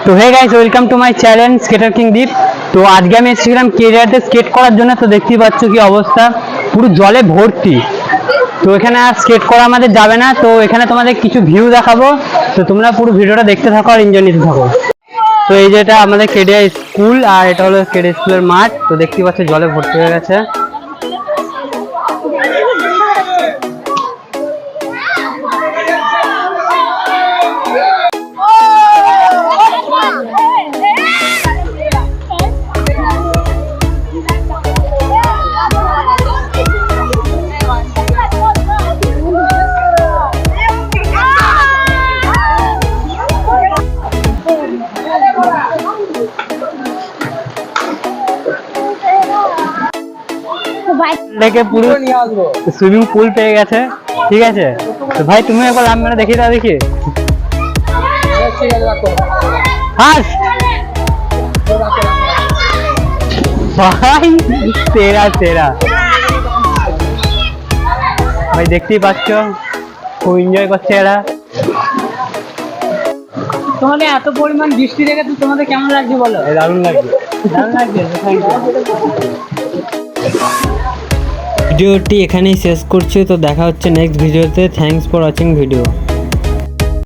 তো hey guys, welcome to my channel skater king Deep. তো আজকে আমি এসেছিলাম কেরিয়াতে স্কেট করার জন্য। তো দেখতেই পাচ্ছ কি অবস্থা, পুরো জলে ভর্তি। তো এখানে আর স্কেট করা আমাদের যাবে না, তো এখানে তোমাদের কিছু ভিউ দেখাবো। তো তোমরা পুরো ভিডিওটা দেখতে থাকো আর এনজয় নিতে থাকো। তো এই যেটা আমাদের কেডিয়া স্কুল, আর এটা হলো কেডিয়া স্কুলের মাঠ। তো দেখতেই পাচ্ছ জলে ভর্তি হয়ে গেছে। দেখে পুরো সুইমিং পুল পেয়ে গেছে, ঠিক আছে। তো ভাই তুমি একবার লাভ মেরে দেখি দাও, দেখি ভাই তেরা তেরা ভাই, দেখতেই পাচ্ছ খুব এনজয় করছে এরা। তোমাদের এত পরিমাণ বৃষ্টি দেখে তো তোমাদের কেমন লাগছে বলো? দারুণ লাগছে, দারুণ লাগছে। ভিডিওটি এখানেই শেষ করছি। তো দেখা হচ্ছে নেক্সট ভিডিওতে। Thanks for watching video.